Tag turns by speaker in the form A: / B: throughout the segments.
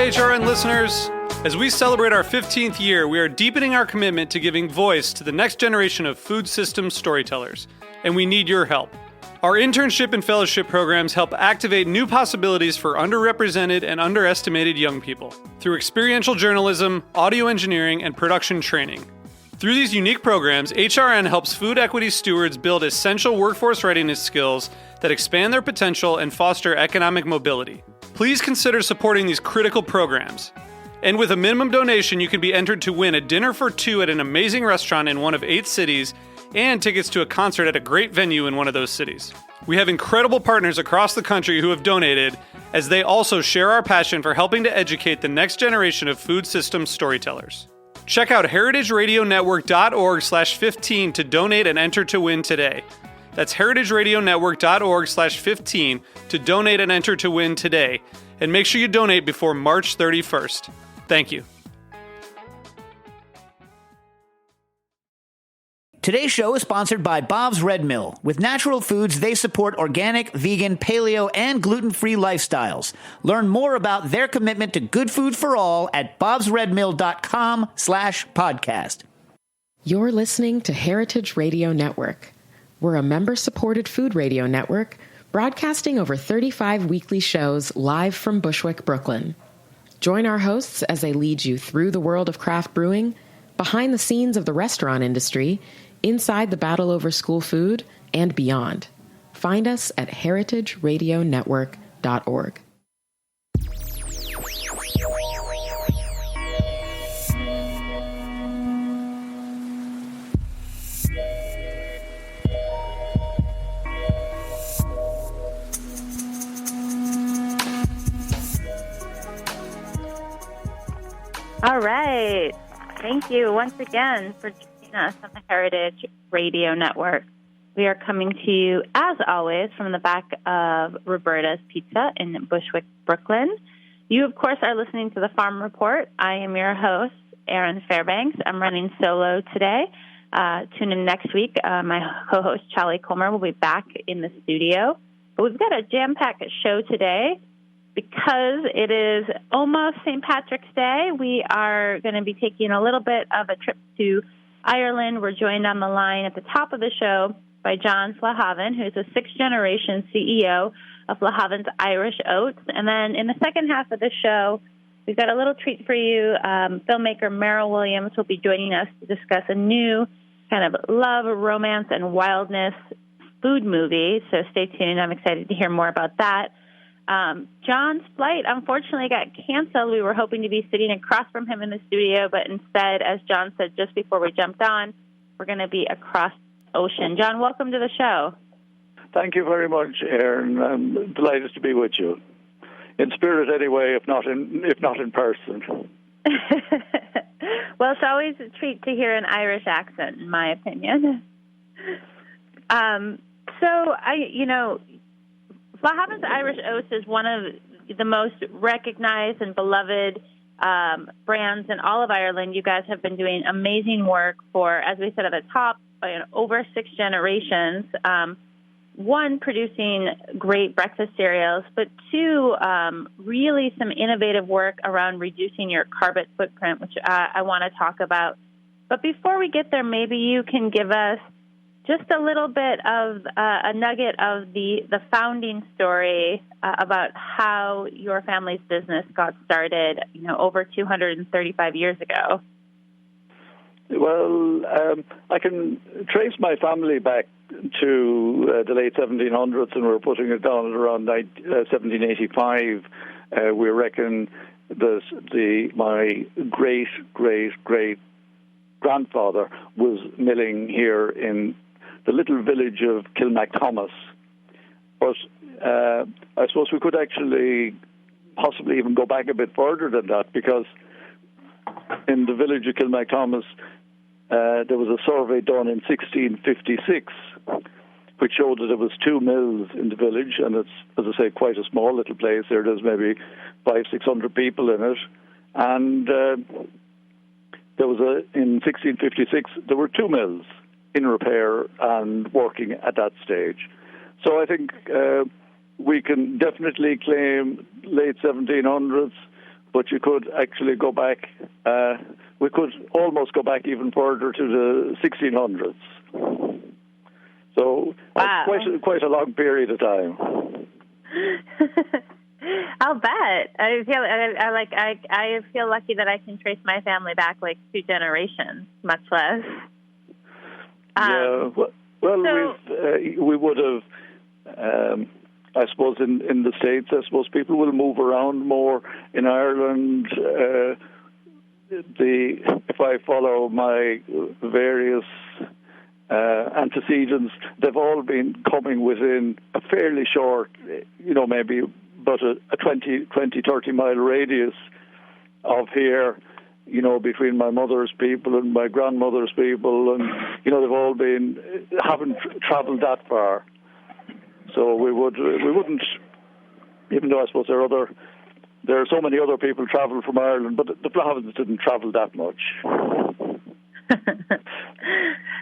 A: HRN listeners. As we celebrate our 15th year, we are deepening our commitment to giving voice to the next generation of food systems storytellers, and we need your help. Our internship and fellowship programs help activate new possibilities for underrepresented and underestimated young people through experiential journalism, audio engineering, and production training. Through these unique programs, HRN helps food equity stewards build essential workforce readiness skills that expand their potential and foster economic mobility. Please consider supporting these critical programs. And with a minimum donation, you can be entered to win a dinner for two at an amazing restaurant in one of 8 cities and tickets to a concert at a great venue in one of those cities. We have incredible partners across the country who have donated, as they also share our passion for helping to educate the next generation of food systems storytellers. Check out heritageradionetwork.org/15 to donate and enter to win today. That's heritageradionetwork.org/15 to donate and enter to win today. And make sure you donate before March 31st. Thank you.
B: Today's show is sponsored by Bob's Red Mill. With natural foods, they support organic, vegan, paleo, and gluten-free lifestyles. Learn more about their commitment to good food for all at bobsredmill.com/podcast.
C: You're listening to Heritage Radio Network. We're a member-supported food radio network broadcasting over 35 weekly shows live from Bushwick, Brooklyn. Join our hosts as they lead you through the world of craft brewing, behind the scenes of the restaurant industry, inside the battle over school food, and beyond. Find us at heritageradionetwork.org.
D: All right. Thank you once again for joining us on the Heritage Radio Network. We are coming to you, as always, from the back of Roberta's Pizza in Bushwick, Brooklyn. You, of course, are listening to the Farm Report. I am your host, Erin Fairbanks. I'm running solo today. Tune in next week. My co-host, Charlie Comer, will be back in the studio. But we've got a jam-packed show today. Because it is almost St. Patrick's Day, we are going to be taking a little bit of a trip to Ireland. We're joined on the line at the top of the show by John Flahavan, who's a 6th-generation CEO of Flahavan's Irish Oats. And then in the second half of the show, we've got a little treat for you. Filmmaker Meryl Williams will be joining us to discuss a new kind of love, romance, and wildness food movie. So stay tuned. I'm excited to hear more about that. John's flight unfortunately got canceled. We were hoping to be sitting across from him in the studio, but instead, as John said just before we jumped on, we're going to be across the ocean. John, welcome to the show.
E: Thank you very much, Erin. I'm delighted to be with you. In spirit, anyway, if not in person.
D: Well, it's always a treat to hear an Irish accent, in my opinion. Flahavan's Irish Oats is one of the most recognized and beloved brands in all of Ireland. You guys have been doing amazing work for, as we said at the top, over 6 generations. One, producing great breakfast cereals, but 2, really some innovative work around reducing your carbon footprint, which I want to talk about. But before we get there, maybe you can give us just a little bit of a nugget of the founding story about how your family's business got started, over 235 years ago.
E: Well, I can trace my family back to the late 1700s, and we're putting it down at around 1785. We reckon that my great grandfather was milling here in the little village of Kilmacthomas. But I suppose we could actually possibly even go back a bit further than that, because in the village of Kilmacthomas, there was a survey done in 1656 which showed that there was 2 mills in the village, and it's, as I say, quite a small little place. There's maybe 500-600 people in it, and there was in 1656 there were 2 mills in repair and working at that stage. So I think we can definitely claim late 1700s, but you could actually go back. We could almost go back even further to the 1600s. So
D: wow.
E: quite a long period of time.
D: I'll bet. I feel lucky that I can trace my family back like 2 generations, much less.
E: Yeah. We would have. I suppose in the States, I suppose people will move around more. In Ireland, if I follow my various antecedents, they've all been coming within a fairly short, maybe about a 20, 30 mile radius of here, between my mother's people and my grandmother's people, and, they've all haven't travelled that far. So we wouldn't, even though I suppose there are so many other people travel from Ireland, but the Flahavans didn't travel that much.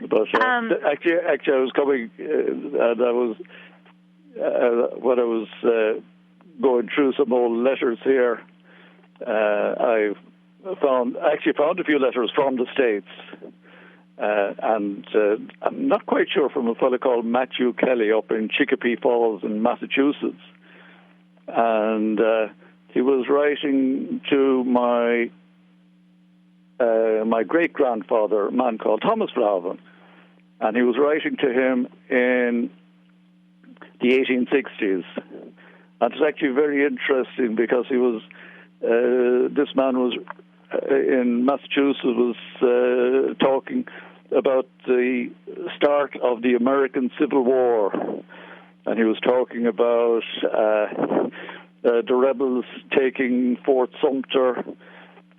E: But actually, I was coming, and I was when I was going through some old letters here. I found a few letters from the States, and I'm not quite sure, from a fellow called Matthew Kelly up in Chicopee Falls in Massachusetts, and he was writing to my great-grandfather, a man called Thomas Flahavan, and he was writing to him in the 1860s. And it's actually very interesting because he was, this man was in Massachusetts, was talking about the start of the American Civil War. And he was talking about the rebels taking Fort Sumter,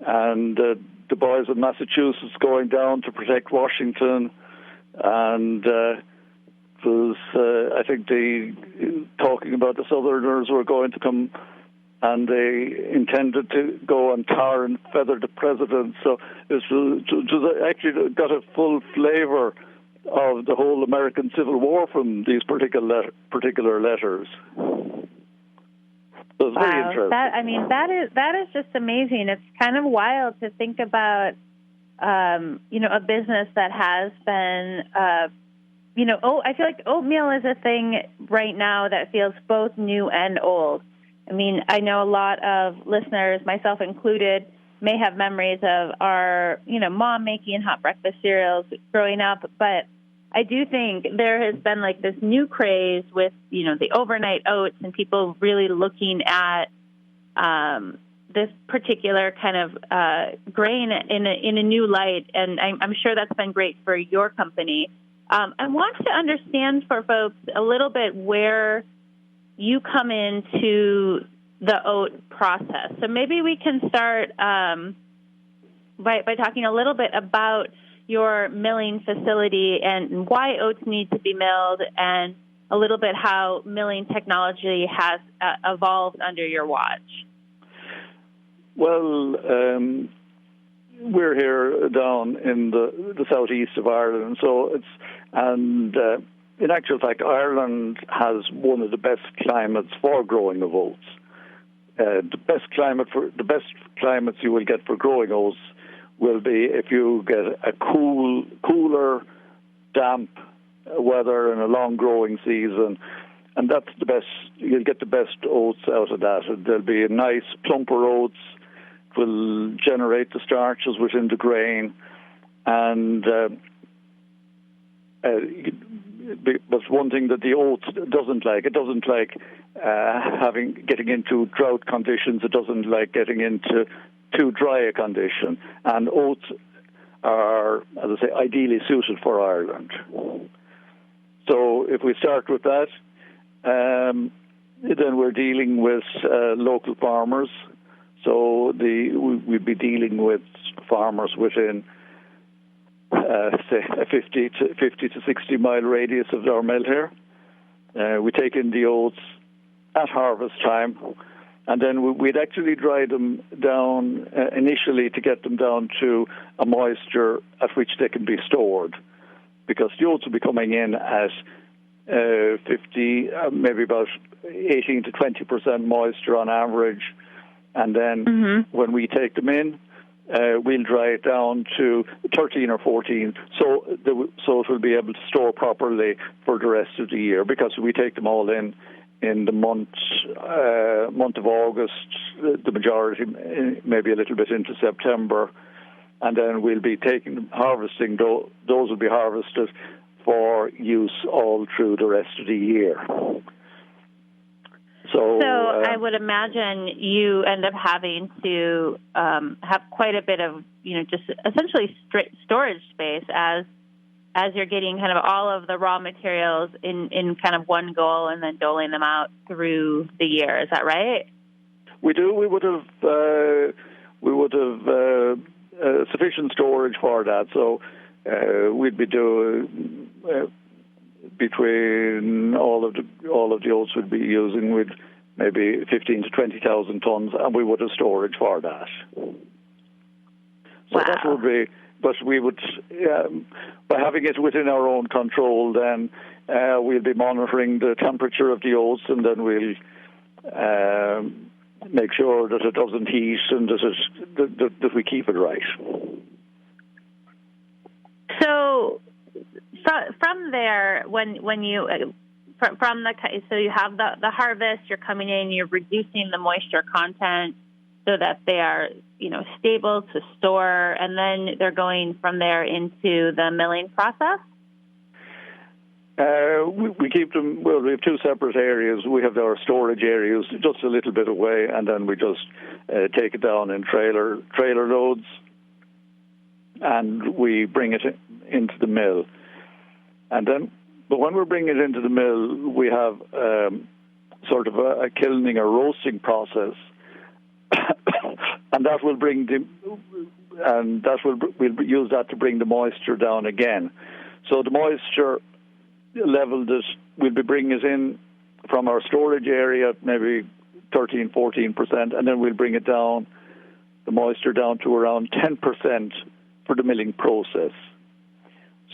E: and the boys of Massachusetts going down to protect Washington, and I think talking about the Southerners were going to come, and they intended to go and tar and feather the president. So it actually got a full flavour of the whole American Civil War from these particular letters. So it's very interesting.
D: That is just amazing. It's kind of wild to think about, a business that has been, I feel like oatmeal is a thing right now that feels both new and old. I mean, I know a lot of listeners, myself included, may have memories of our, mom making hot breakfast cereals growing up, but I do think there has been like this new craze with, the overnight oats and people really looking at this particular kind of grain in a new light. And I'm sure that's been great for your company. I want to understand for folks a little bit where you come into the oat process. So maybe we can start by talking a little bit about your milling facility and why oats need to be milled, and a little bit how milling technology has evolved under your watch.
E: Well, we're here down in the southeast of Ireland, so in actual fact, Ireland has one of the best climates for growing of oats. The best climates you will get for growing oats will be if you get a cooler, damp weather and a long growing season, and that's the best. You'll get the best oats out of that. There'll be a nice plumper oats. It will generate the starches within the grain, and but one thing that the oats doesn't like, it doesn't like getting into drought conditions. It doesn't like getting into too dry a condition, and oats are, as I say, ideally suited for Ireland. So if we start with that, then we're dealing with local farmers. So we'd be dealing with farmers within, say, a 50 to 60 mile radius of our mill here. We take in the oats at harvest time, and then we'd actually dry them down initially to get them down to a moisture at which they can be stored, because the oats will be coming in at 50, maybe about 18 to 20% moisture on average. And then when we take them in, we'll dry it down to 13 or 14, so it will be able to store properly for the rest of the year, because we take them all in the month of August, the majority, maybe a little bit into September, and then we'll be harvesting. Those will be harvested for use all through the rest of the year. So
D: I would imagine you end up having to have quite a bit of, just essentially storage space as you're getting kind of all of the raw materials in kind of one go and then doling them out through the year. Is that right?
E: We do. We would have sufficient storage for that. So we'd be doing between all of the oats we'd be using with maybe 15 to 20,000 tons, and we would have storage for that. So that would be. But we would, by having it within our own control, then we'll be monitoring the temperature of the oats, and then we'll make sure that it doesn't heat and that we keep it right.
D: So from there, when you so you have the harvest, you're coming in, you're reducing the moisture content so that they are, stable to store, and then they're going from there into the milling process?
E: We keep them, well, we have two separate areas. We have our storage areas just a little bit away, and then we just take it down in trailer loads, and we bring it into the mill. But when we're bringing it into the mill, we have sort of a kilning or roasting process. And that will we'll use that to bring the moisture down again. So the moisture level that we'll be bringing is in from our storage area, maybe 13, 14%, and then we'll bring the moisture down to around 10% for the milling process.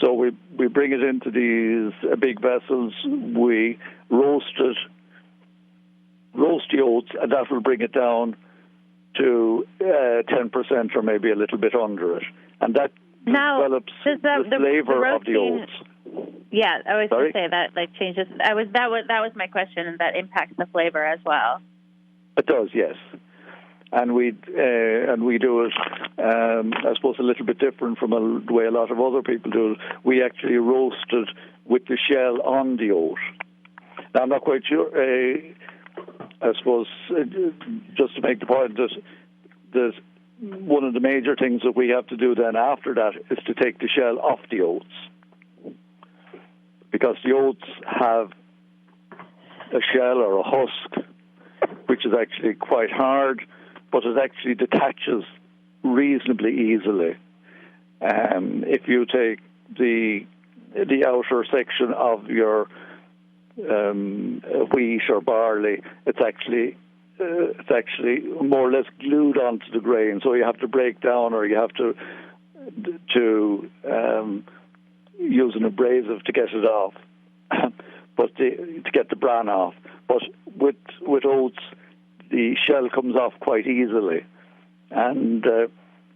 E: So we bring it into these big vessels, we roast the oats, and that will bring it down to 10% or maybe a little bit under it. And that develops the flavor of the oats.
D: Yeah, I was going to say that changes. That was my question, and that impacts the flavor as well.
E: It does, yes. And we do it, I suppose, a little bit different from the way a lot of other people do it. We actually roast it with the shell on the oat. Now, I'm not quite sure. I suppose, just to make the point that one of the major things that we have to do then after that is to take the shell off the oats, because the oats have a shell or a husk which is actually quite hard, but it actually detaches reasonably easily. If you take the outer section of your wheat or barley, it's actually more or less glued onto the grain. So you have to break down, or you have to use an abrasive to get it off, but to get the bran off. But with oats, the shell comes off quite easily. And in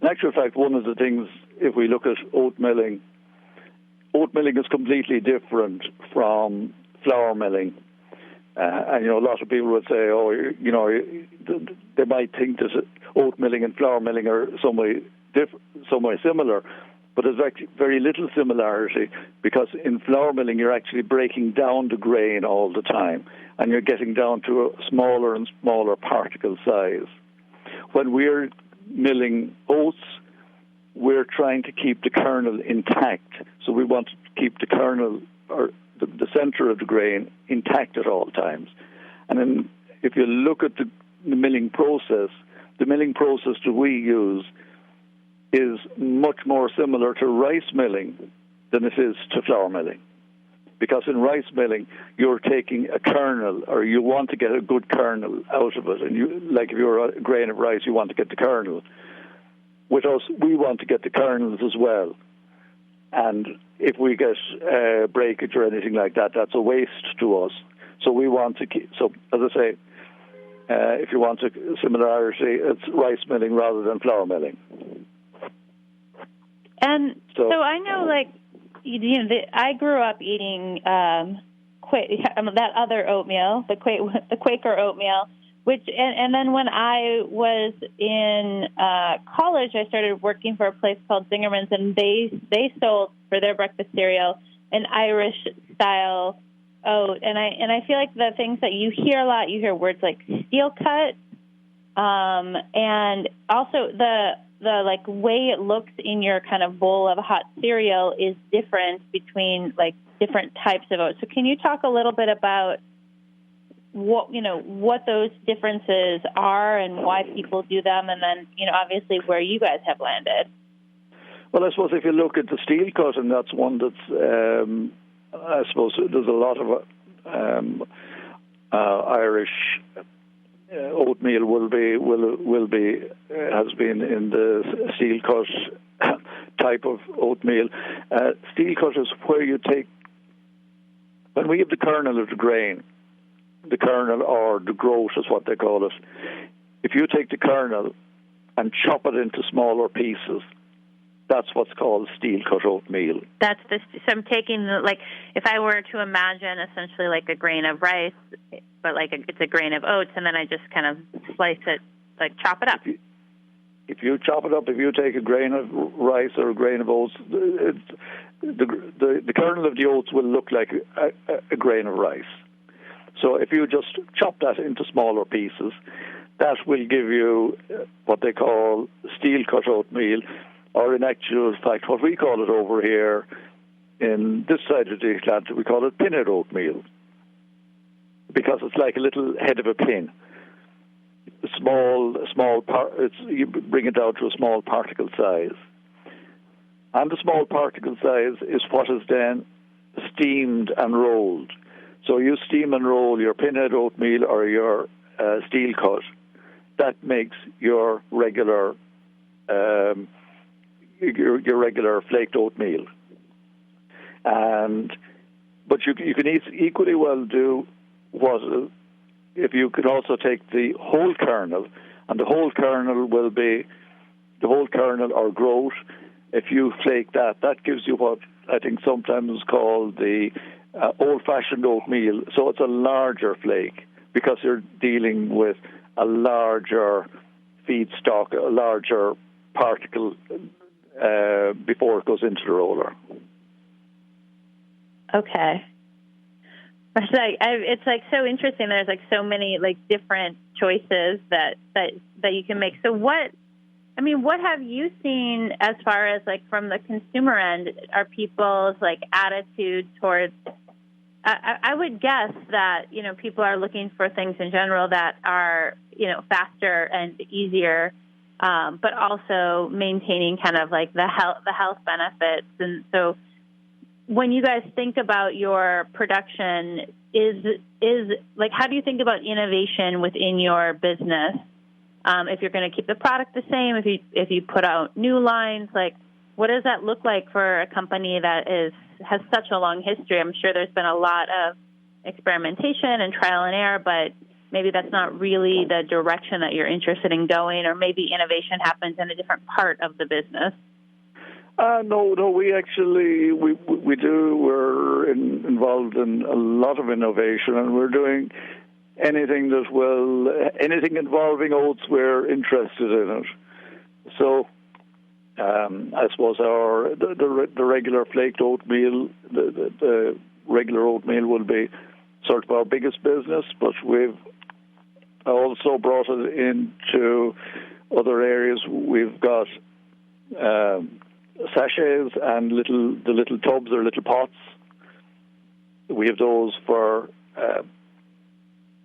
E: actual fact, one of the things, if we look at oat milling is completely different from flour milling. And, a lot of people would say, they might think that oat milling and flour milling are some way similar, but there's actually very little similarity, because in flour milling you're actually breaking down the grain all the time, and you're getting down to a smaller and smaller particle size. When we're milling oats, we're trying to keep the kernel intact, so we want to keep the kernel, or the center of the grain, intact at all times. And then if you look at the milling process that we use is much more similar to rice milling than it is to flour milling. Because in rice milling, you're taking a kernel, or you want to get a good kernel out of it. And like if you're a grain of rice, you want to get the kernel. With us, we want to get the kernels as well. And if we get breakage or anything like that, that's a waste to us. So we want to keep. So as I say, if you want a similarity, it's rice milling rather than flour milling.
D: And so I know, like, I grew up eating that other oatmeal, the Quaker oatmeal, and then when I was in college, I started working for a place called Zingerman's, and they sold for their breakfast cereal an Irish style oat, and I feel like the things that you hear a lot, you hear words like steel cut, and also the like way it looks in your kind of bowl of hot cereal is different between like different types of oats. So can you talk a little bit about what those differences are and why people do them, and then obviously where you guys have landed?
E: Well, I suppose if you look at the steel cut, and that's one that's I suppose there's a lot of Irish oatmeal will be has been in the steel cut type of oatmeal. Steel cut is where you take, when we have the kernel of the grain, the kernel or the groat is what they call it. If you take the kernel and chop it into smaller pieces, that's what's called steel cut oatmeal.
D: So I'm taking, like, if I were to imagine essentially like a grain of rice, but like it's a grain of oats, and then I just kind of slice it, like chop it up.
E: If you chop it up, if you take a grain of rice or a grain of oats, the kernel of the oats will look like a grain of rice. So if you just chop that into smaller pieces, that will give you what they call steel cut oatmeal, or in actual fact, what we call it over here in this side of the Atlantic, we call it pinhead oatmeal, because it's like a little head of a pin. You bring it down to a small particle size. And the small particle size is what is then steamed and rolled. So you steam and roll your pinhead oatmeal or your steel cut. That makes your regular your regular flaked oatmeal. But you can equally well do if you could also take the whole kernel, and the whole kernel will be the whole kernel or groat. If you flake that gives you what I think sometimes is called the old-fashioned oatmeal. So it's a larger flake because you're dealing with a larger feedstock, a larger particle before it goes into the roller.
D: Okay. It's like so interesting. There's like so many like different choices that you can make. So what have you seen as far as like from the consumer end? Are people's like attitude towards? I would guess that people are looking for things in general that are faster and easier, but also maintaining kind of like the health benefits. And so, when you guys think about your production, is like, how do you think about innovation within your business? If you're going to keep the product the same, if you put out new lines, like what does that look like for a company that has such a long history? I'm sure there's been a lot of experimentation and trial and error, but maybe that's not really the direction that you're interested in going, or maybe innovation happens in a different part of the business.
E: No, we actually, we do. We're involved in a lot of innovation, and we're doing anything involving oats, we're interested in it. So, I suppose the regular flaked oatmeal, the regular oatmeal will be sort of our biggest business, but we've also brought it into other areas. We've got sachets and the little tubs or little pots. We have those for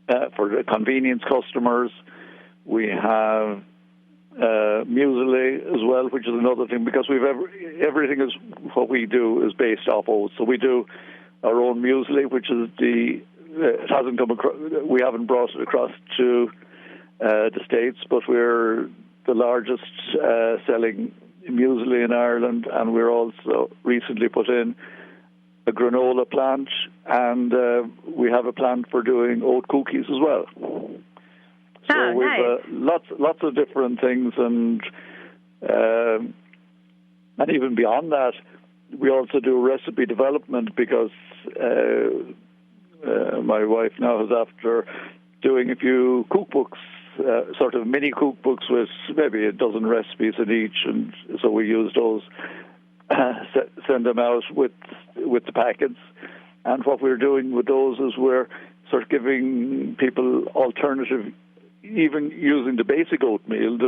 E: the convenience customers. We have muesli as well, which is another thing, because everything is what we do is based off oats. So we do our own muesli, which is it hasn't come across. We haven't brought it across to the States, but we're the largest selling muesli in Ireland, and we're also recently put in a granola plant, and we have a plant for doing oat cookies as well. So
D: nice.
E: we've lots of different things, and even beyond that, we also do recipe development because my wife now is after doing a few cookbooks, sort of mini cookbooks with maybe a dozen recipes in each, and so we use those, send them out with the packets. And what we're doing with those is we're sort of giving people alternative, even using the basic oatmeal,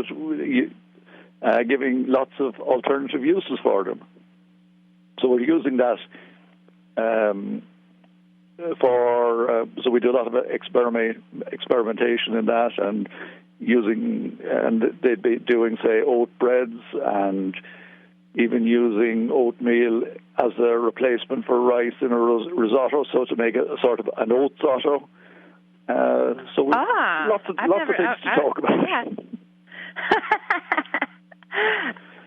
E: giving lots of alternative uses for them. So we're using that so we do a lot of experimentation in that, and they'd be doing, say, oat breads, and even using oatmeal as a replacement for rice in a risotto, so to make a sort of an oatsotto. So we lots of things to talk about.
D: Yeah.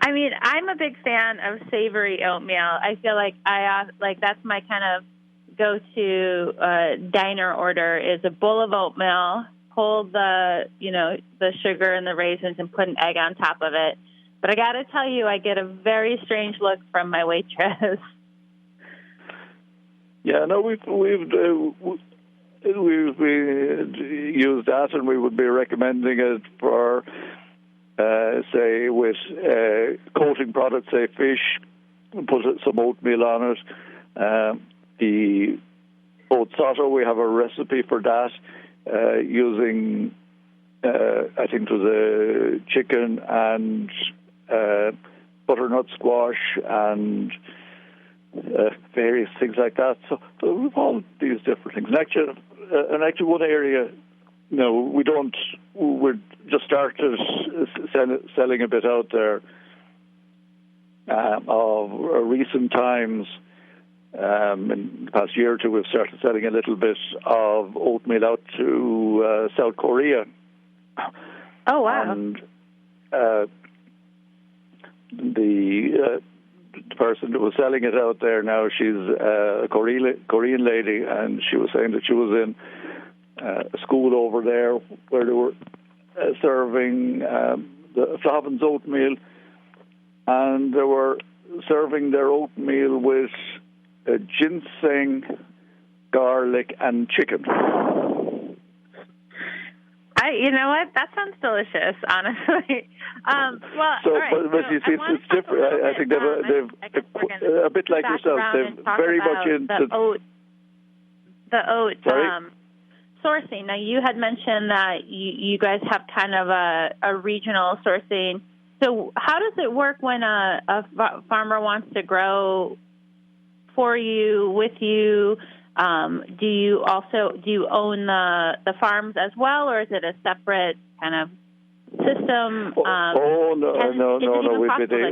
D: I mean, I'm a big fan of savory oatmeal. I feel like that's my kind of go-to diner order is a bowl of oatmeal, hold the sugar and the raisins, and put an egg on top of it. But I got to tell you, I get a very strange look from my waitress. Yeah, no, we've used that, and we would be recommending it for, say, with coating products, say fish, put some oatmeal on it. The oatsotto, we have a recipe for that using, I think it was a chicken and butternut squash and various things like that. So we've all these different things. And actually one area, we're just started selling a bit out there of recent times. In the past year or two, we've started selling a little bit of oatmeal out to South Korea. Oh, wow.
E: And the person that was selling it out there now, she's a Korean lady, and she was saying that she was in a school over there where they were serving the Flahavan's oatmeal, and they were serving their oatmeal with ginseng, garlic, and chicken.
D: You know what? That sounds delicious, honestly.
E: So,
D: all right.
E: but you see, it's different. I think they've a bit like yourself. They've very much into
D: the oat sourcing. Now, you had mentioned that you guys have kind of a regional sourcing. So, how does it work when a farmer wants to grow for you, with you? Do you own the farms as well, or is it a separate kind of system?
E: No.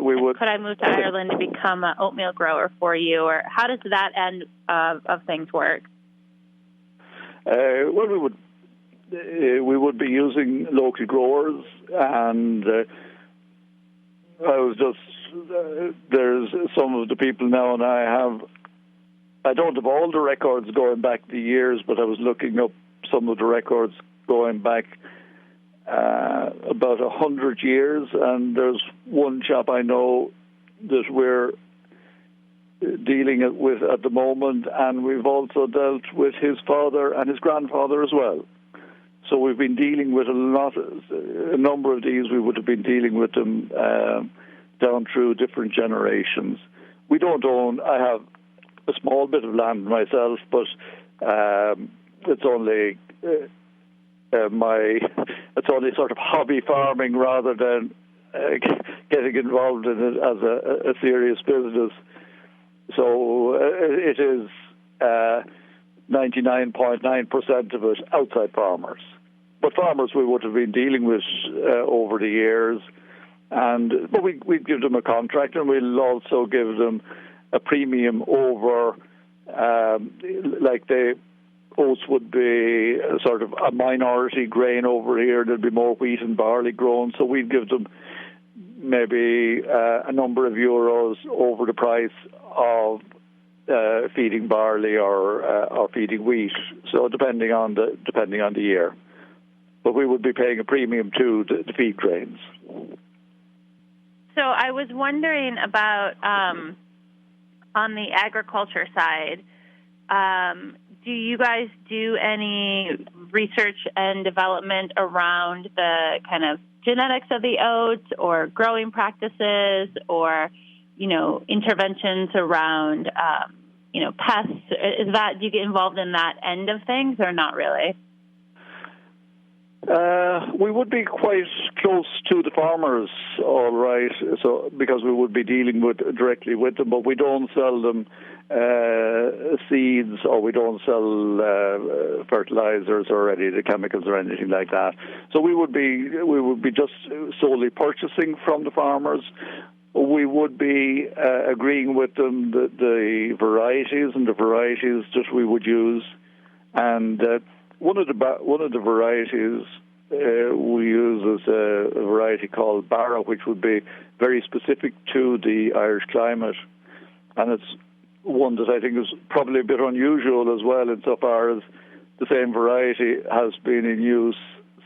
E: We would.
D: Could I move to Ireland to become an oatmeal grower for you, or how does that end of things work?
E: Well, we would be using local growers, and I was just there's some of the people now, and I don't have all the records going back the years, but I was looking up some of the records going back about 100 years, and there's one chap I know that we're dealing with at the moment, and we've also dealt with his father and his grandfather as well. So we've been dealing with a number of these. We would have been dealing with them down through different generations. We don't own. I have a small bit of land myself, but it's only it's only sort of hobby farming rather than getting involved in it as a serious business. So it is 99.9% of it outside farmers. But farmers we would have been dealing with over the years, but we give them a contract, and we'll also give them a premium over, like oats would be sort of a minority grain over here. There'd be more wheat and barley grown, so we'd give them maybe a number of euros over the price of feeding barley or feeding wheat. So depending on the year. but we would be paying a premium to the feed grains.
D: So I was wondering about on the agriculture side, do you guys do any research and development around the kind of genetics of the oats or growing practices or, interventions around, pests? Do you get involved in that end of things or not really?
E: We would be quite close to the farmers, all right, so because we would be dealing directly with them, but we don't sell them seeds, or we don't sell fertilizers or any of the chemicals or anything like that. So we would be just solely purchasing from the farmers. We would be agreeing with them the varieties that we would use, and one of the varieties we use is a variety called Barra, which would be very specific to the Irish climate, and it's one that I think is probably a bit unusual as well, insofar as the same variety has been in use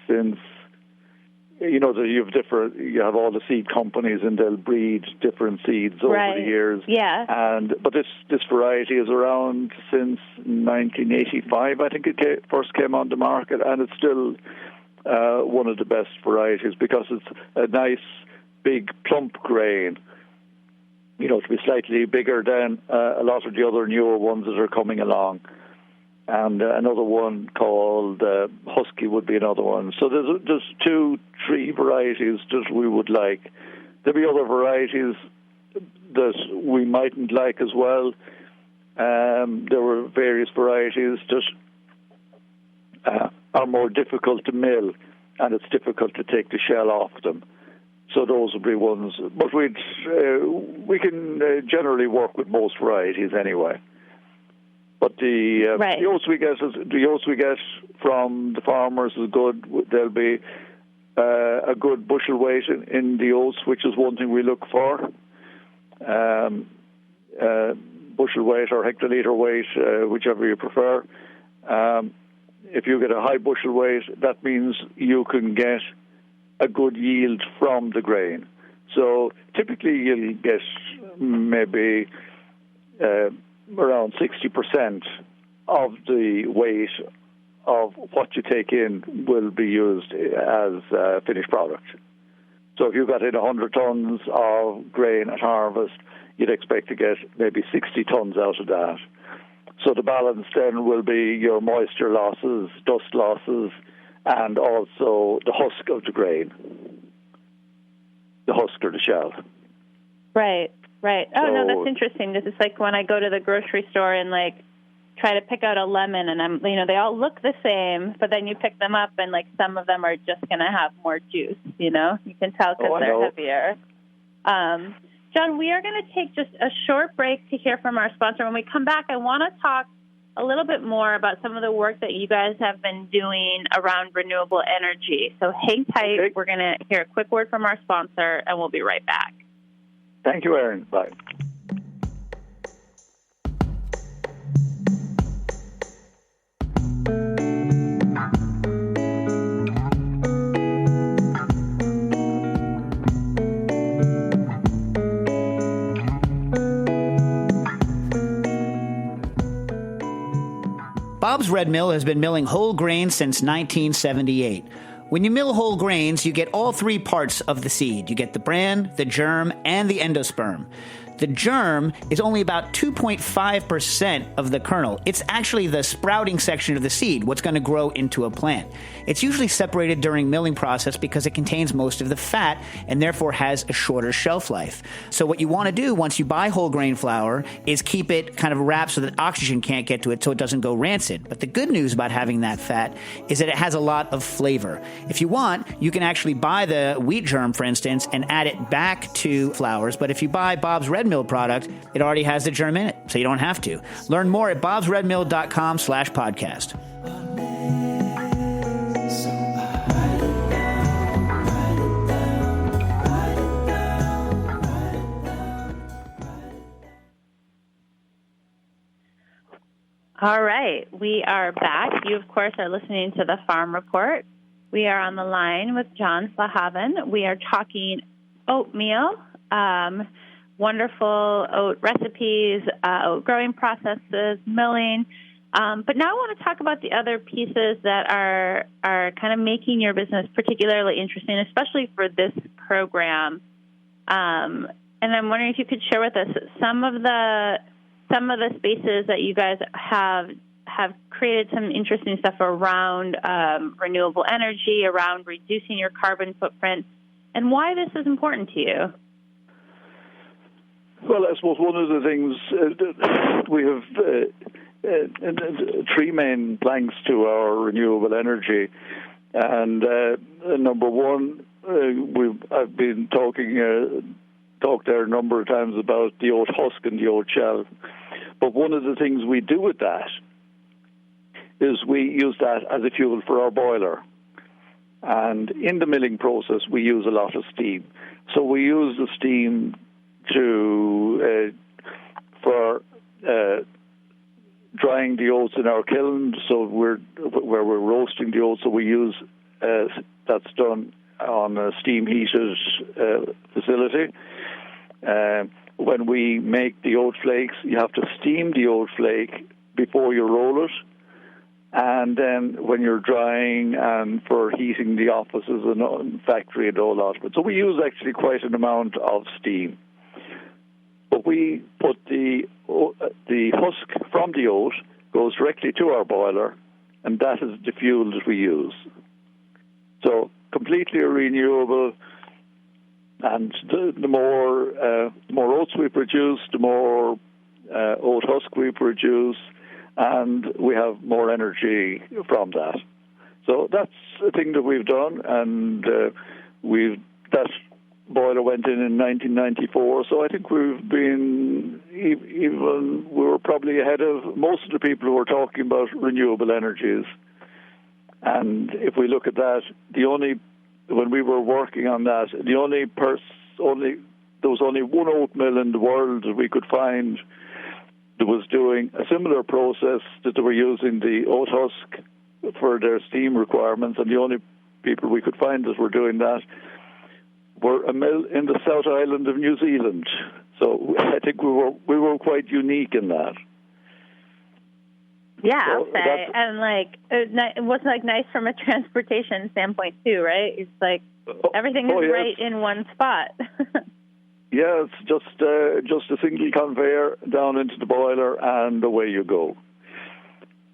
E: since, that you have all the seed companies and they'll breed different seeds over the years.
D: Yeah.
E: But this variety is around since 1985, I think it first came on the market, and it's still one of the best varieties because it's a nice, big, plump grain, to be slightly bigger than a lot of the other newer ones that are coming along. And another one called Husky would be another one. So there's 2-3 varieties that we would like. There'll be other varieties that we mightn't like as well. There were various varieties that are more difficult to mill, and it's difficult to take the shell off them. So those would be ones. But we can generally work with most varieties anyway. But the oats we get from the farmers is good. There'll be a good bushel weight in the oats, which is one thing we look for. Bushel weight or hectoliter weight, whichever you prefer. If you get a high bushel weight, that means you can get a good yield from the grain. So typically you'll get maybe around 60% of the weight of what you take in will be used as finished product. So if you got in 100 tons of grain at harvest, you'd expect to get maybe 60 tons out of that. So the balance then will be your moisture losses, dust losses, and also the husk of the grain, the husk or the shell.
D: Right. Oh, no, that's interesting. This is like when I go to the grocery store and try to pick out a lemon, and they all look the same, but then you pick them up and some of them are just going to have more juice. You can tell because they're heavier. John, we are going to take just a short break to hear from our sponsor. When we come back, I want to talk a little bit more about some of the work that you guys have been doing around renewable energy. So hang tight. Okay. We're going to hear a quick word from our sponsor, and we'll be right back.
E: Thank you, Erin. Bye.
B: Bob's Red Mill has been milling whole grains since 1978. When you mill whole grains, you get all 3 parts of the seed. You get the bran, the germ, and the endosperm. The germ is only about 2.5% of the kernel. It's actually the sprouting section of the seed, what's going to grow into a plant. It's usually separated during milling process because it contains most of the fat and therefore has a shorter shelf life. So what you want to do once you buy whole grain flour is keep it kind of wrapped so that oxygen can't get to it so it doesn't go rancid. But the good news about having that fat is that it has a lot of flavor. If you want, you can actually buy the wheat germ, for instance, and add it back to flours. But if you buy Bob's Red Mill product, it already has the germ in it, so you don't have to. Learn more at bobsredmill.com/podcast.
D: All right, we are back. You, of course, are listening to the Farm Report. We are on the line with John Flahavan. We are talking oatmeal, wonderful oat recipes, oat growing processes, milling. But now I want to talk about the other pieces that are kind of making your business particularly interesting, especially for this program. And I'm wondering if you could share with us some of the spaces that you guys have created some interesting stuff around renewable energy, around reducing your carbon footprint, and why this is important to you.
E: Well, I suppose one of the things we have three main planks to our renewable energy, and number one, I've been talked there a number of times about the oat husk and the oat shell. But one of the things we do with that is we use that as a fuel for our boiler. And in the milling process, we use a lot of steam. So we use the steam for drying the oats in our kiln, so where we're roasting the oats. So we use that's done on a steam heated facility. When we make the oat flakes, you have to steam the oat flake before you roll it. And then when you're drying and for heating the offices and factory and all that. So we use actually quite an amount of steam. But we put the husk from the oat goes directly to our boiler, and that is the fuel that we use. So completely renewable, and the more oats we produce, the more oat husk we produce, and we have more energy from that. So that's a thing that we've done, and that boiler went in 1994. So I think we were probably ahead of most of the people who are talking about renewable energies. And if we look at that, when we were working on that, there was only one oat mill in the world that we could find that was doing a similar process, that they were using the oat husk for their steam requirements, and the only people we could find that were doing that were a mill in the South Island of New Zealand. So I think we were quite unique in that.
D: Yeah, I'll say, and it was nice from a transportation standpoint too, right? It's like everything is right in one spot.
E: Yeah, it's just a single conveyor down into the boiler, and away you go.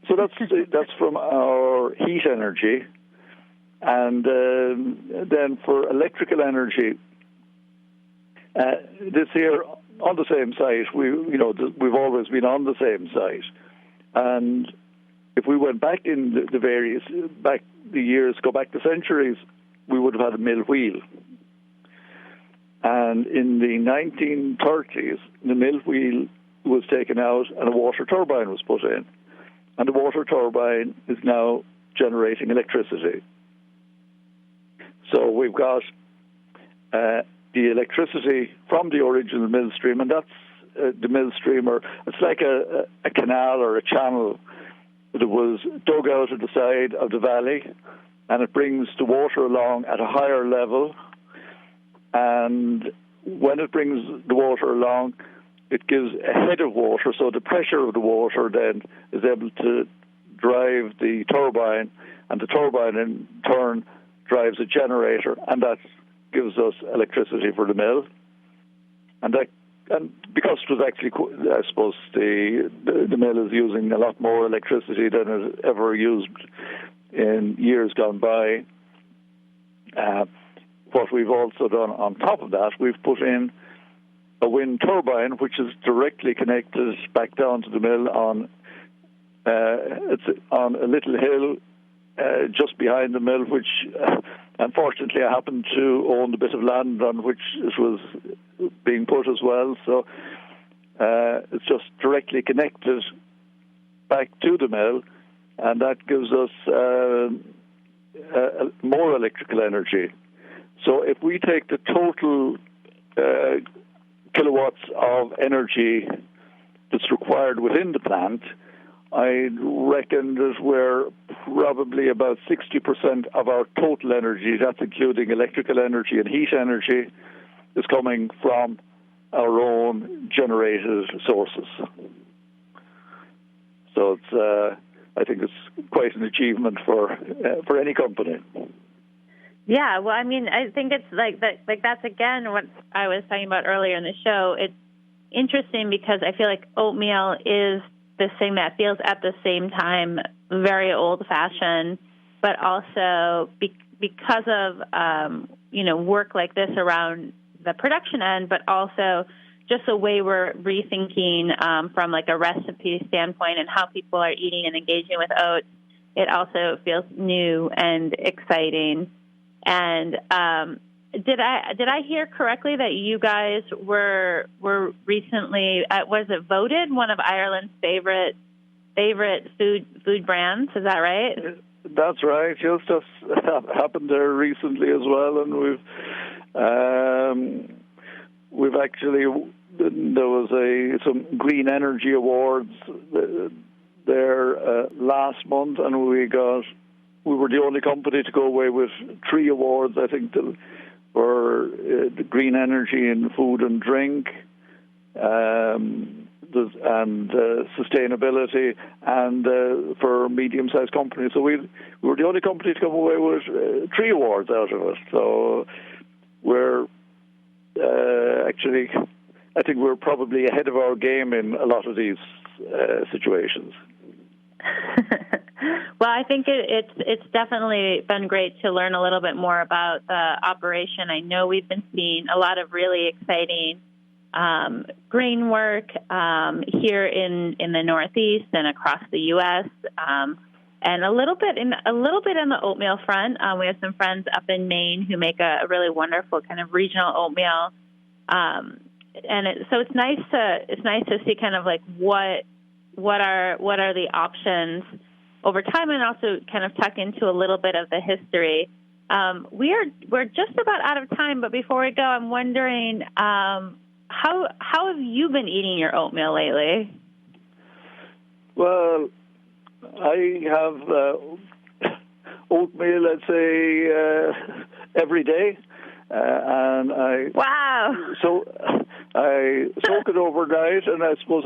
E: So that's from our heat energy, and then for electrical energy, this year on the same site, we've always been on the same site. And if we went back in the years, go back the centuries, we would have had a mill wheel. And in the 1930s, the mill wheel was taken out and a water turbine was put in. And the water turbine is now generating electricity. So we've got the electricity from the original mill stream, and that's the mill streamer. It's like a canal or a channel that was dug out of the side of the valley, and it brings the water along at a higher level. And when it brings the water along, it gives a head of water, so the pressure of the water then is able to drive the turbine, and the turbine in turn drives a generator, and that gives us electricity for the mill. And because it was actually, I suppose, the mill is using a lot more electricity than it ever used in years gone by. What we've also done on top of that, we've put in a wind turbine, which is directly connected back down to the mill it's on a little hill just behind the mill, which unfortunately I happen to own the bit of land on which it was being put as well. So it's just directly connected back to the mill, and that gives us more electrical energy. So if we take the total kilowatts of energy that's required within the plant, I reckon that we're probably about 60% of our total energy, that's including electrical energy and heat energy, is coming from our own generated sources. So it's, I think it's quite an achievement for any company.
D: Yeah, well, I mean, I think it's like that's again what I was talking about earlier in the show. It's interesting because I feel like oatmeal is this thing that feels at the same time very old-fashioned, but also because of work like this around the production end, but also just the way we're rethinking from like a recipe standpoint and how people are eating and engaging with oats. It also feels new and exciting. And did I hear correctly that you guys were recently was it voted one of Ireland's favorite food brands? Is that right?
E: That's right. Just happened there recently as well, and we've actually, there was some green energy awards there last month, and we were the only company to go away with 3 awards, I think, for the green energy in food and drink, and sustainability, and for medium-sized companies. So we were the only company to come away with 3 awards out of it. So we're actually, I think we're probably ahead of our game in a lot of these situations.
D: Well, I think it's definitely been great to learn a little bit more about the operation. I know we've been seeing a lot of really exciting grain work here in the Northeast and across the U.S. And a little bit on the oatmeal front. We have some friends up in Maine who make a really wonderful kind of regional oatmeal, so it's nice to see kind of like what are the options over time, and also kind of tuck into a little bit of the history. We're just about out of time, but before we go, I'm wondering how have you been eating your oatmeal lately?
E: Well, I have oatmeal, let's say, every day, and so I soak it overnight, and I suppose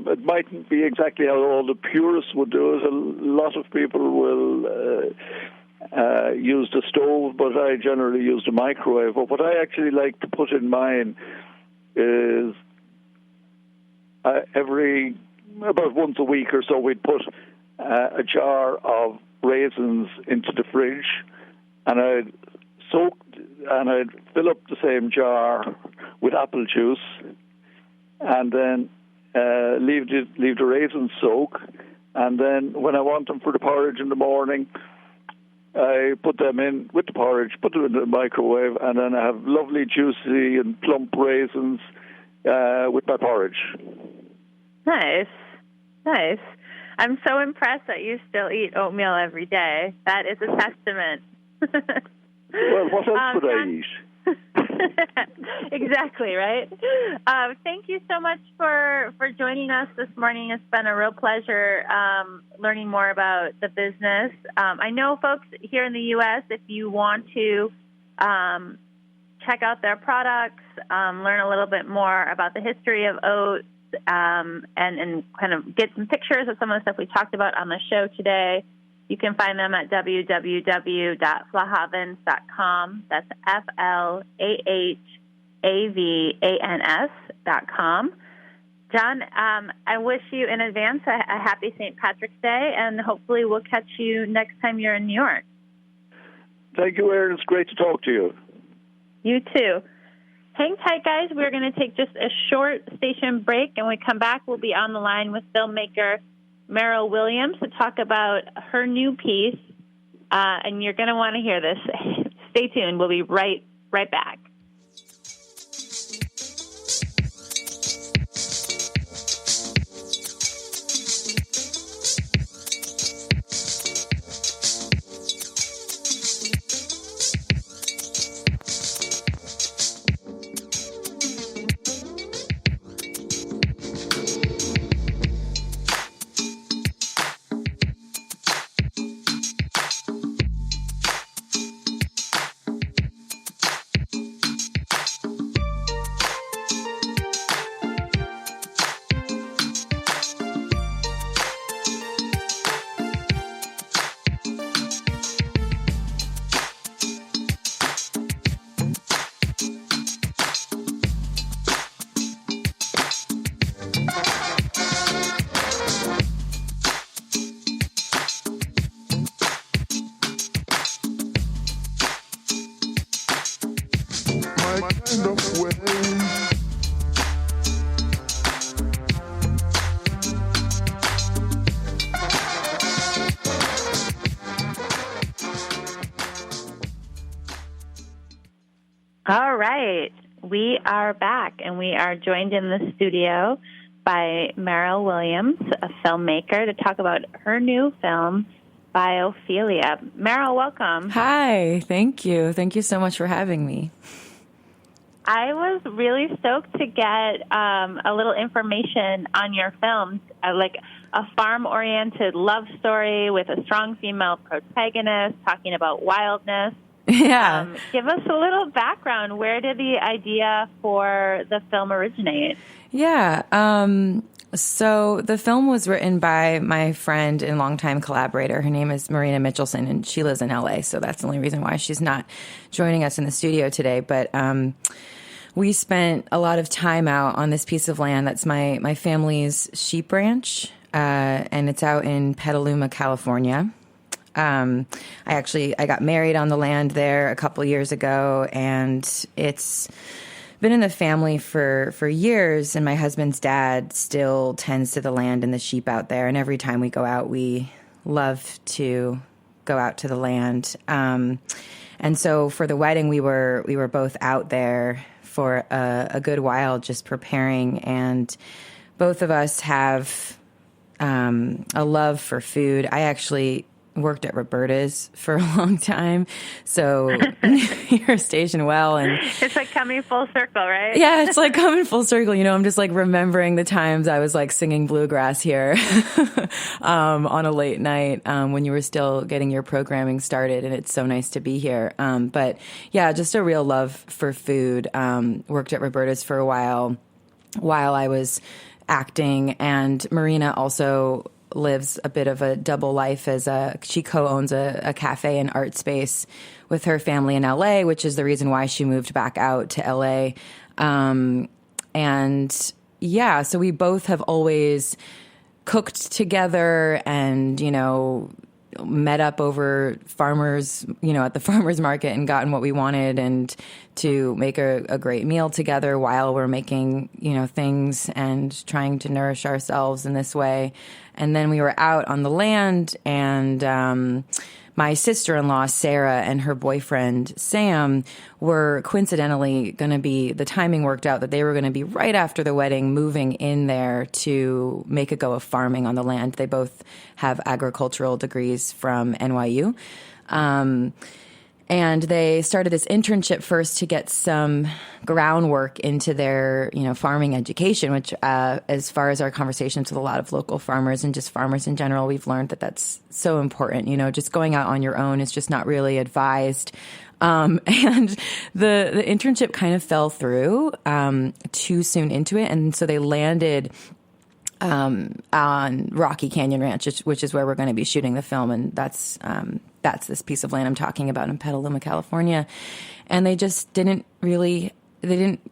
E: it mightn't be exactly how all the purists would do it. A lot of people will use the stove, but I generally use the microwave. But what I actually like to put in mine is about once a week or so, we'd put a jar of raisins into the fridge, and I'd fill up the same jar with apple juice, and then leave the raisins soak, and then when I want them for the porridge in the morning, I put them in with the porridge, put them in the microwave, and then I have lovely, juicy and plump raisins with my porridge.
D: Nice. I'm so impressed that you still eat oatmeal every day. That is a testament.
E: Well, what else would I eat?
D: Exactly, right? Thank you so much for joining us this morning. It's been a real pleasure learning more about the business. I know, folks, here in the U.S., if you want to check out their products, learn a little bit more about the history of oats, and kind of get some pictures of some of the stuff we talked about on the show today, you can find them at www.flahavans.com. That's FLAHAVANS.com. John, I wish you in advance a happy St. Patrick's Day, and hopefully we'll catch you next time you're in New York.
E: Thank you, Erin. It's great to talk to you.
D: You too. Hang tight, guys. We're going to take just a short station break, and when we come back, we'll be on the line with filmmaker Meryl Williams to talk about her new piece, and you're going to want to hear this. Stay tuned. We'll be right back.
F: my kind of way.
D: All right. We are back, and we are joined in the studio by Meryl Williams, a filmmaker, to talk about her new film, Biophilia. Meryl, welcome.
G: Hi, thank you. Thank you so much for having me.
D: I was really stoked to get a little information on your film, like a farm-oriented love story with a strong female protagonist talking about wildness.
G: Yeah.
D: Give us a little background. Where did the idea for the film originate?
G: Yeah. So the film was written by my friend and longtime collaborator. Her name is Marina Mitchelson, and she lives in LA. So that's the only reason why she's not joining us in the studio today. But we spent a lot of time out on this piece of land that's my family's sheep ranch, and it's out in Petaluma, California. I got married on the land there a couple years ago, and it's been in the family for years, and my husband's dad still tends to the land and the sheep out there, and every time we go out, we love to go out to the land. And so for the wedding, we were both out there for a good while just preparing, and both of us have a love for food. I actually worked at Roberta's for a long time, so you're stationed well, and
D: it's like coming full circle, right?
G: Yeah, it's like coming full circle. You know, I'm just like remembering the times I was like singing bluegrass here on a late night when you were still getting your programming started, and it's so nice to be here. But yeah, just a real love for food. Worked at Roberta's for a while I was acting, and Marina also lives a bit of a double life as she co-owns a cafe and art space with her family in LA, which is the reason why she moved back out to LA. And yeah, so we both have always cooked together and, you know, met up over farmers, you know, at the farmers market and gotten what we wanted, and to make a great meal together while we're making, you know, things and trying to nourish ourselves in this way. And then we were out on the land, and my sister-in-law, Sarah, and her boyfriend, Sam, were coincidentally going to be, the timing worked out that they were going to be right after the wedding moving in there to make a go of farming on the land. They both have agricultural degrees from NYU. And they started this internship first to get some groundwork into their, you know, farming education, which, as far as our conversations with a lot of local farmers and just farmers in general, we've learned that that's so important. You know, just going out on your own is just not really advised. And the internship kind of fell through too soon into it. And so they landed on Rocky Canyon Ranch, which is where we're going to be shooting the film. And that's this piece of land I'm talking about in Petaluma, California. And they just didn't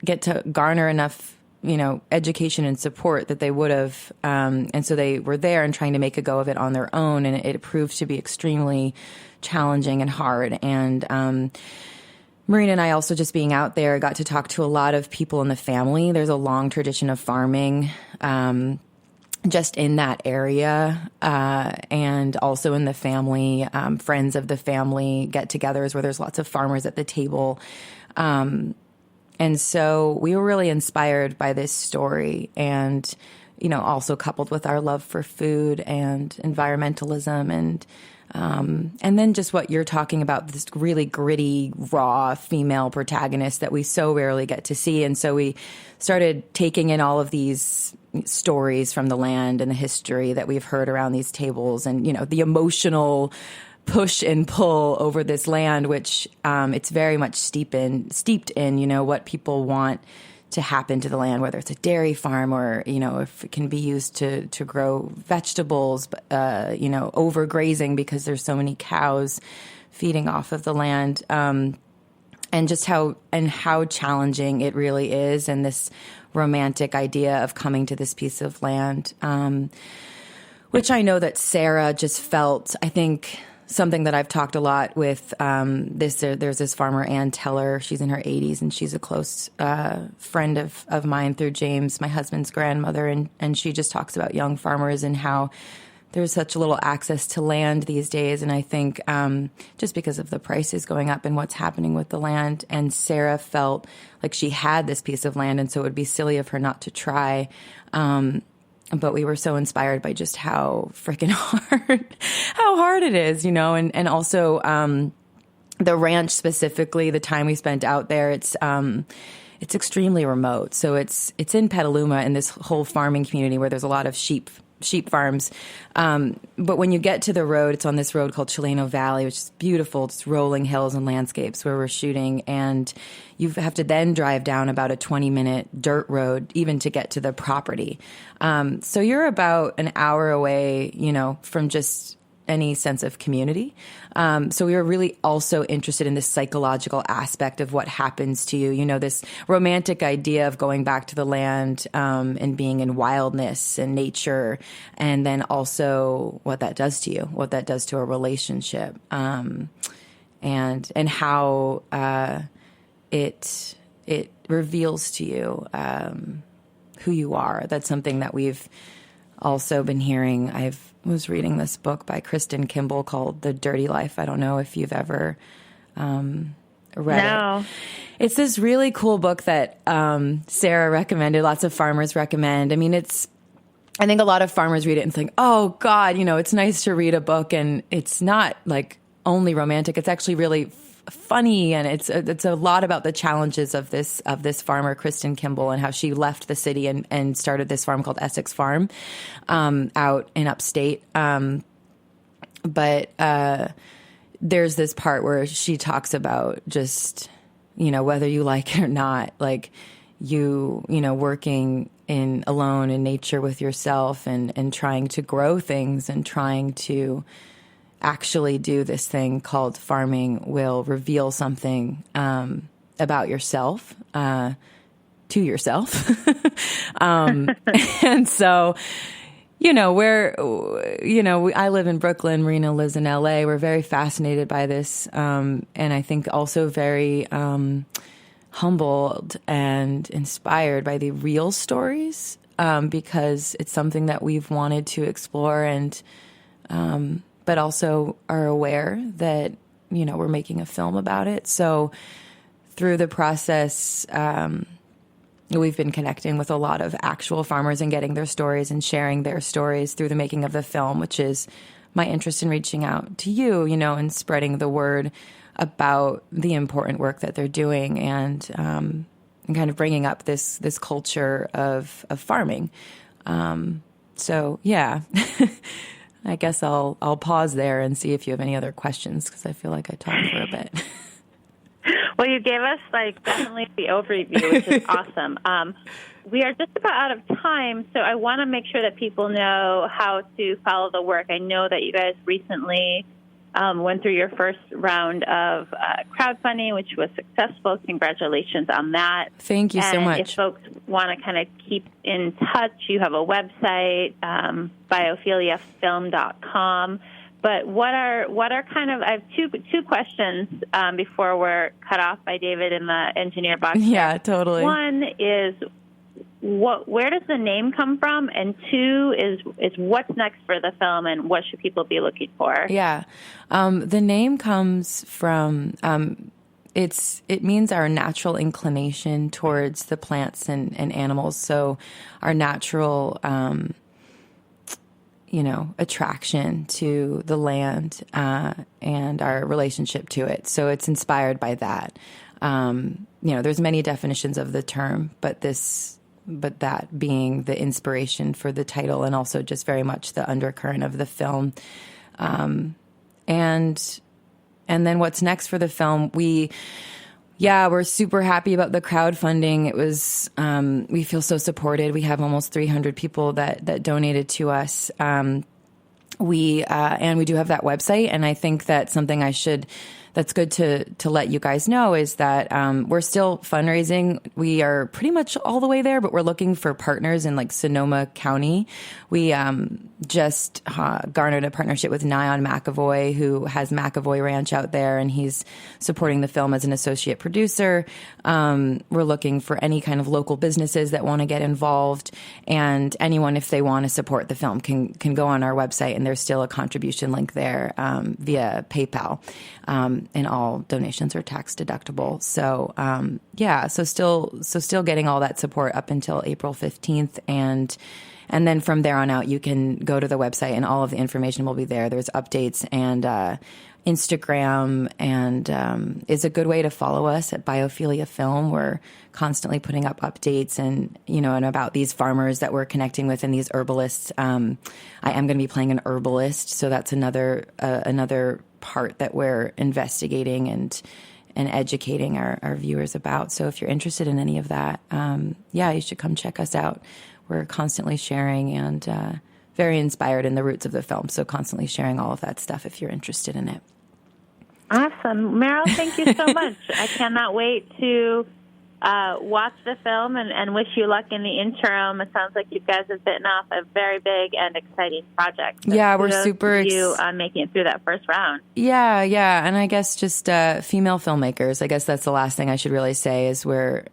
G: get to garner enough, you know, education and support that they would have. And so they were there and trying to make a go of it on their own. And it proved to be extremely challenging and hard. And, Marina and I also, just being out there, got to talk to a lot of people in the family. There's a long tradition of farming, just in that area, and also in the family, friends of the family get-togethers where there's lots of farmers at the table. And so we were really inspired by this story, and, you know, also coupled with our love for food and environmentalism, and then just what you're talking about, this really gritty, raw female protagonist that we so rarely get to see. And so we started taking in all of these stories from the land and the history that we've heard around these tables, and, you know, the emotional push and pull over this land, which it's very much steeped in, you know, what people want to happen to the land, whether it's a dairy farm or, you know, if it can be used to grow vegetables, you know, overgrazing because there's so many cows feeding off of the land, and just how challenging it really is, and this romantic idea of coming to this piece of land, which I know that Sarah just felt, I think something that I've talked a lot with there's this farmer, Ann Teller. She's in her 80s, and she's a close friend of mine through James, my husband's grandmother, and she just talks about young farmers and how there's such little access to land these days. And I think just because of the prices going up and what's happening with the land, and Sarah felt like she had this piece of land, and so it would be silly of her not to try. But we were so inspired by just how freaking hard it is, and also the ranch specifically, the time we spent out there, it's extremely remote. So it's in Petaluma, in this whole farming community where there's a lot of sheep farms. But when you get to the road, it's on this road called Chileno Valley, which is beautiful. It's rolling hills and landscapes where we're shooting. And you have to then drive down about a 20-minute dirt road even to get to the property. So you're about an hour away, from just any sense of community. So we were really also interested in this psychological aspect of what happens to you, this romantic idea of going back to the land and being in wildness and nature, and then also what that does to you, what that does to a relationship, and how it reveals to you who you are. That's something that we've also been hearing. I was reading this book by Kristen Kimball called The Dirty Life. I don't know if you've ever read it. It's this really cool book that Sarah recommended, lots of farmers recommend. I mean, I think a lot of farmers read it and think, oh God, it's nice to read a book, and it's not like only romantic. It's actually really funny, and it's a lot about the challenges of this farmer, Kristen Kimball, and how she left the city and started this farm called Essex Farm out in upstate. But there's this part where she talks about just, whether you like it or not, like working alone in nature with yourself and trying to grow things and trying to actually do this thing called farming will reveal something about yourself to yourself. And so, I live in Brooklyn, Marina lives in LA. We're very fascinated by this. And I think also very humbled and inspired by the real stories, because it's something that we've wanted to explore, and but also are aware that, we're making a film about it. So through the process, we've been connecting with a lot of actual farmers and getting their stories and sharing their stories through the making of the film, which is my interest in reaching out to you, and spreading the word about the important work that they're doing, and kind of bringing up this culture of farming. So yeah. I guess I'll pause there and see if you have any other questions, because I feel like I talked for a bit.
D: Well, you gave us definitely the overview, which is awesome. We are just about out of time, so I want to make sure that people know how to follow the work. I know that you guys recently went through your first round of crowdfunding, which was successful. Congratulations on that.
G: Thank you so much.
D: If folks want to kind of keep in touch, you have a website, biophiliafilm.com. But what are kind of, I have two questions before we're cut off by David in the engineer box.
G: Yeah, totally.
D: One is, where does the name come from? And two is what's next for the film, and what should people be looking for?
G: Yeah. The name comes from, it means our natural inclination towards the plants and animals. So our natural, attraction to the land, and our relationship to it. So it's inspired by that. There's many definitions of the term, but that being the inspiration for the title, and also just very much the undercurrent of the film. And then what's next for the film? We're super happy about the crowdfunding. It was, we feel so supported. We have almost 300 people that donated to us. And we do have that website. And I think that something I should that's good to let you guys know is that we're still fundraising. We are pretty much all the way there, but we're looking for partners in like Sonoma County. We just garnered a partnership with Nyon McAvoy, who has McAvoy Ranch out there, and he's supporting the film as an associate producer. We're looking for any kind of local businesses that want to get involved, and anyone, if they want to support the film, can go on our website, and there's still a contribution link there via PayPal, and all donations are tax deductible. So so still getting all that support up until April 15th, and then from there on out, you can go to the website, and all of the information will be there. There's updates, and Instagram, and is a good way to follow us at Biophilia Film. We're constantly putting up updates and about these farmers that we're connecting with and these herbalists. I am going to be playing an herbalist, so that's another part that we're investigating and educating our viewers about. So if you're interested in any of that, you should come check us out. We're constantly sharing and very inspired in the roots of the film, so constantly sharing all of that stuff if you're interested in it.
D: Awesome. Meryl, thank you so much. I cannot wait to watch the film and wish you luck in the interim. It sounds like you guys have bitten off a very big and exciting project. So
G: yeah, we're super
D: you making it through that first round.
G: Yeah, and I guess just female filmmakers. I guess that's the last thing I should really say is we're,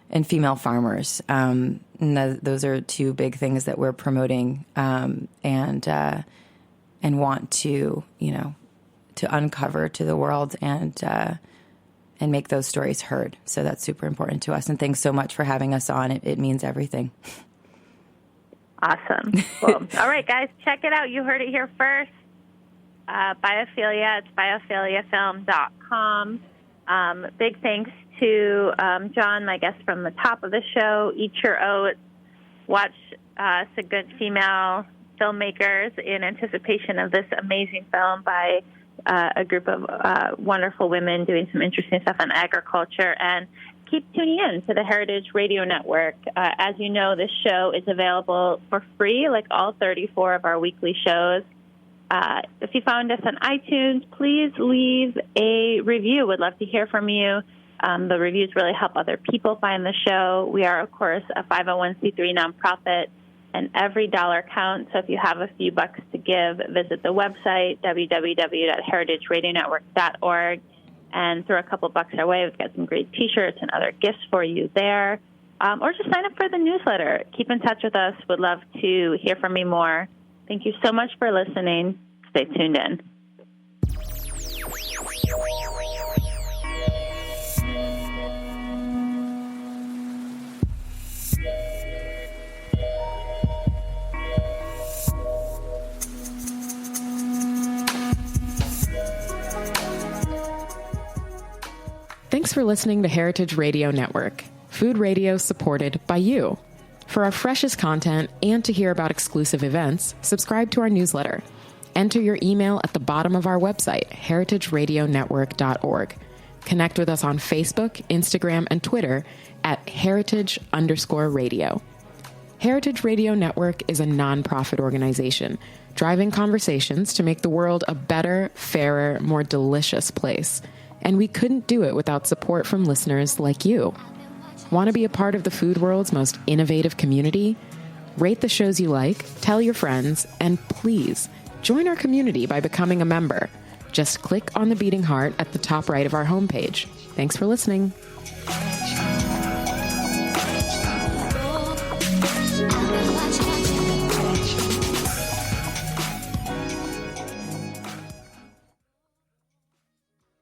G: and female farmers. And those are two big things that we're promoting and want to, to uncover to the world and make those stories heard. So that's super important to us. And thanks so much for having us on. It means everything.
D: Awesome. Cool. All right, guys, check it out. You heard it here first. Biophilia. It's biophiliafilm.com. Big thanks to John, my guest from the top of the show. Eat your oats. Watch some good female filmmakers in anticipation of this amazing film by a group of wonderful women doing some interesting stuff on agriculture. And keep tuning in to the Heritage Radio Network. As you know, this show is available for free, like all 34 of our weekly shows. If you found us on iTunes, please leave a review. We'd love to hear from you. The reviews really help other people find the show. We are, of course, a 501c3 nonprofit, and every dollar counts. So if you have a few bucks to give, visit the website, www.heritageradionetwork.org, and throw a couple bucks our way. We've got some great T-shirts and other gifts for you there. Or just sign up for the newsletter. Keep in touch with us. Would love to hear from you more. Thank you so much for listening. Stay tuned in.
C: Thanks for listening to Heritage Radio Network, food radio supported by you. For our freshest content and to hear about exclusive events, subscribe to our newsletter. Enter your email at the bottom of our website, heritageradionetwork.org. Connect with us on Facebook, Instagram, and Twitter at heritage_radio. Heritage Radio Network is a nonprofit organization driving conversations to make the world a better, fairer, more delicious place. And we couldn't do it without support from listeners like you. Want to be a part of the food world's most innovative community? Rate the shows you like, tell your friends, and please join our community by becoming a member. Just click on the beating heart at the top right of our homepage. Thanks for listening.